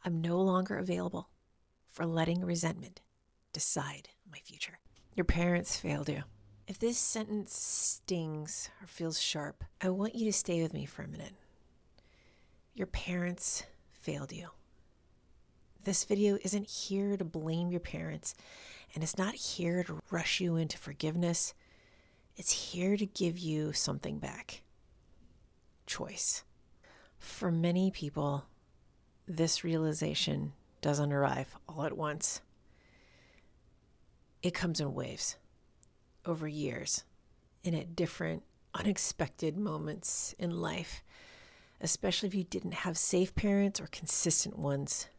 I'm no longer available for letting resentment decide my future. Your parents failed you. If this sentence stings or feels sharp, I want you to stay with me for a minute. Your parents failed you. This video isn't here to blame your parents, and it's not here to rush you into forgiveness. It's here to give you something back. Choice. For many people, this realization doesn't arrive all at once. It comes in waves, over years, and at different unexpected moments in life, especially if you didn't have safe parents or consistent ones,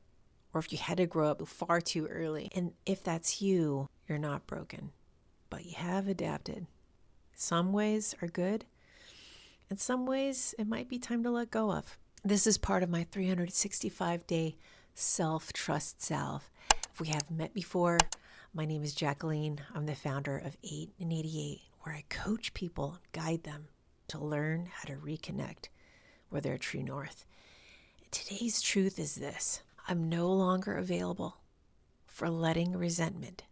or if you had to grow up far too early. And if that's you, you're not broken, but you have adapted. Some ways are good, and some ways it might be time to let go of. This is part of my 365-day self-trust salve. If we have met before, my name is Jacqueline. I'm the founder of 8 and 88, where I coach people and guide them to learn how to reconnect with their true north. And today's truth is this: I'm no longer available for letting resentment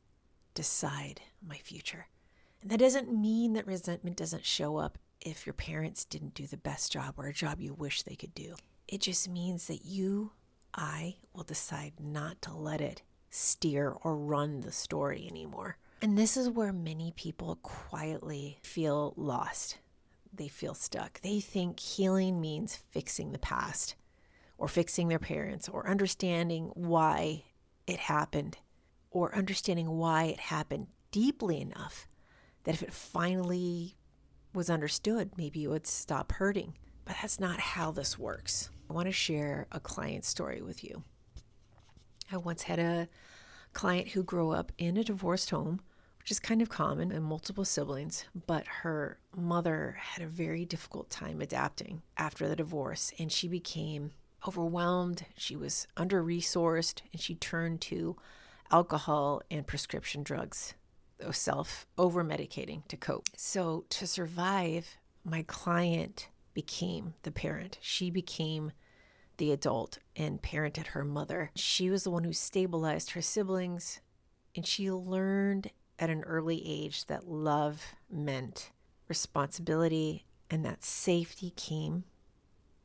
decide my future. And that doesn't mean that resentment doesn't show up if your parents didn't do the best job or a job you wish they could do. It just means that I will decide not to let it steer or run the story anymore. And this is where many people quietly feel lost. They feel stuck. They think healing means fixing the past or fixing their parents or understanding why it happened or understanding why it happened deeply enough that if it finally was understood, maybe it would stop hurting. But that's not how this works. I want to share a client story with you. I once had a client who grew up in a divorced home, which is kind of common in multiple siblings, but her mother had a very difficult time adapting after the divorce, and she became overwhelmed. She was under-resourced, and she turned to alcohol and prescription drugs, over-medicating to cope. So to survive, my client became the parent. She became the adult and parented her mother. She was the one who stabilized her siblings, and she learned at an early age that love meant responsibility and that safety came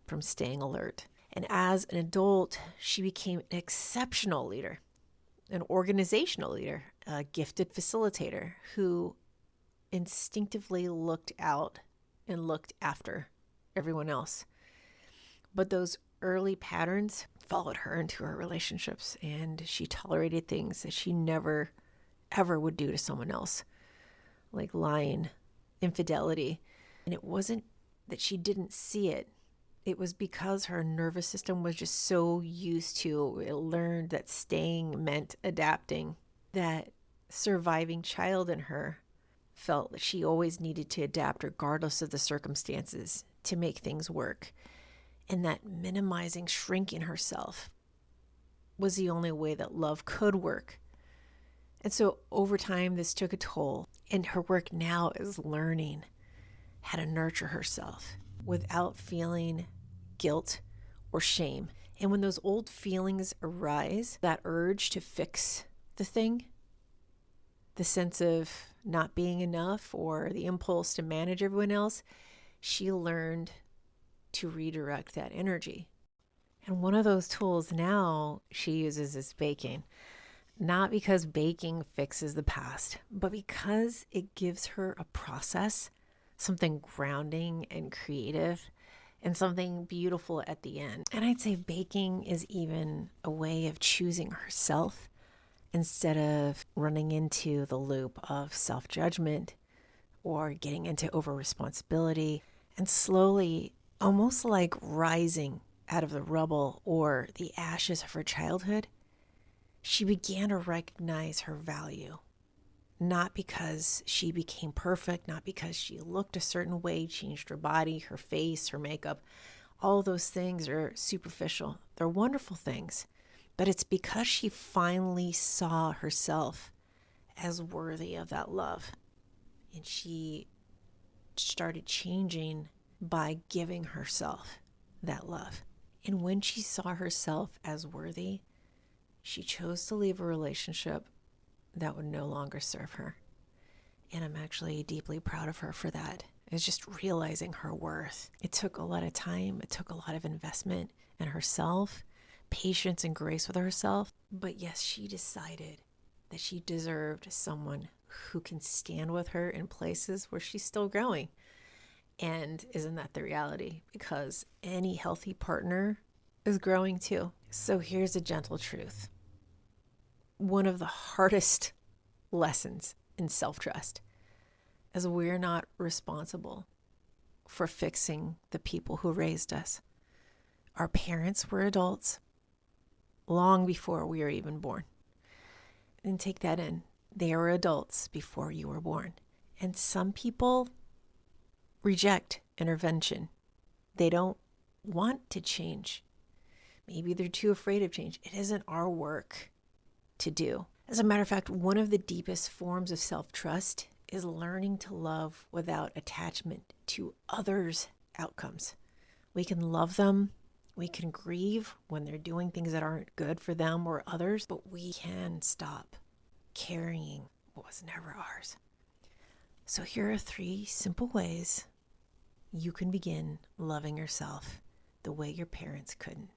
from staying alert. And as an adult, she became an exceptional leader, an organizational leader, a gifted facilitator who instinctively looked out and looked after everyone else. But those early patterns followed her into her relationships, and she tolerated things that she never, ever would do to someone else, like lying, infidelity. And it wasn't that she didn't see it. It was because her nervous system was just so used to it, learned that staying meant adapting, that surviving child in her felt that she always needed to adapt regardless of the circumstances to make things work. And that minimizing, shrinking herself was the only way that love could work. And so over time, this took a toll. And her work now is learning how to nurture herself without feeling guilt or shame. And when those old feelings arise, that urge to fix the thing, the sense of not being enough or the impulse to manage everyone else, she learned to redirect that energy. And one of those tools now she uses is baking. Not because baking fixes the past, but because it gives her a process, something grounding and creative, and something beautiful at the end. And I'd say baking is even a way of choosing herself instead of running into the loop of self-judgment or getting into over-responsibility, and slowly, almost like rising out of the rubble or the ashes of her childhood, she began to recognize her value. Not because she became perfect, not because she looked a certain way, changed her body, her face, her makeup. All those things are superficial. They're wonderful things. But it's because she finally saw herself as worthy of that love. And she started changing by giving herself that love. And when she saw herself as worthy, she chose to leave a relationship that would no longer serve her. And I'm actually deeply proud of her for that. It's just realizing her worth. It took a lot of time. It took a lot of investment in herself, patience and grace with herself. But yes, she decided that she deserved someone who can stand with her in places where she's still growing. And isn't that the reality? Because any healthy partner is growing too. So here's a gentle truth. One of the hardest lessons in self-trust is we're not responsible for fixing the people who raised us. Our parents were adults long before we were even born. And take that in. They were adults before you were born. And some people reject intervention. They don't want to change. Maybe they're too afraid of change. It isn't our work to do. As a matter of fact, one of the deepest forms of self-trust is learning to love without attachment to others' outcomes. We can love them. We can grieve when they're doing things that aren't good for them or others, but we can stop carrying what was never ours. So here are 3 simple ways you can begin loving yourself the way your parents couldn't.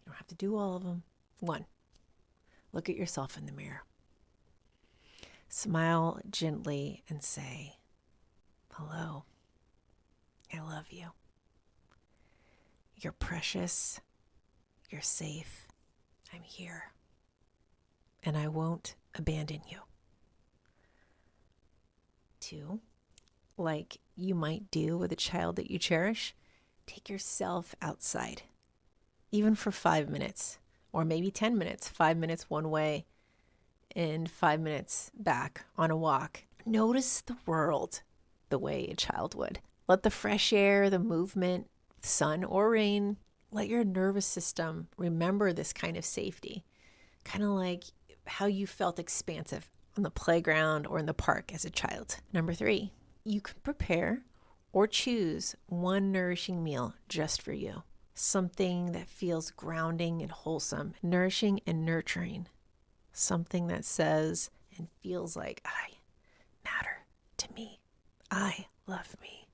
You don't have to do all of them. 1, look at yourself in the mirror. Smile gently and say, "Hello, I love you. You're precious. You're safe. I'm here. And I won't abandon you." 2, like you might do with a child that you cherish, take yourself outside, even for 5 minutes, or maybe 10 minutes, 5 minutes one way and 5 minutes back on a walk. Notice the world the way a child would. Let the fresh air, the movement, sun or rain, let your nervous system remember this kind of safety, kind of like how you felt expansive on the playground or in the park as a child. Number 3, you can prepare or choose one nourishing meal just for you. Something that feels grounding and wholesome, nourishing and nurturing. Something that says and feels like I matter to me. I love me.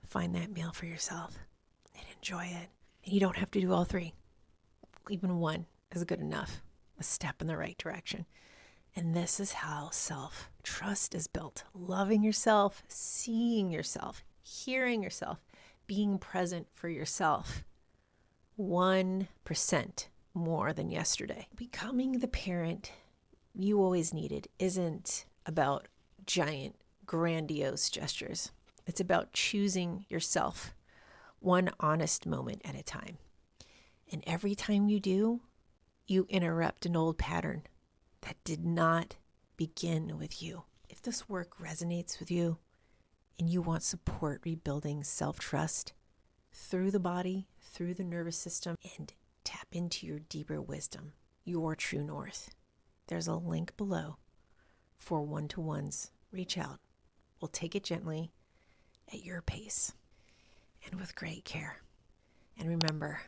Find that meal for yourself and enjoy it. And you don't have to do all 3. Even 1 is good enough. A step in the right direction. And this is how self-trust is built. Loving yourself, seeing yourself, hearing yourself, being present for yourself. 1% more than yesterday. Becoming the parent you always needed isn't about giant, grandiose gestures. It's about choosing yourself, one honest moment at a time. And every time you do, you interrupt an old pattern that did not begin with you. If this work resonates with you and you want support rebuilding self-trust through the body, through the nervous system, and tap into your deeper wisdom, your true north, there's a link below for one-to-ones. Reach out. We'll take it gently at your pace and with great care. And remember,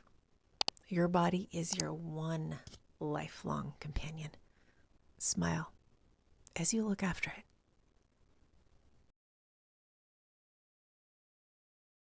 your body is your one lifelong companion. Smile as you look after it.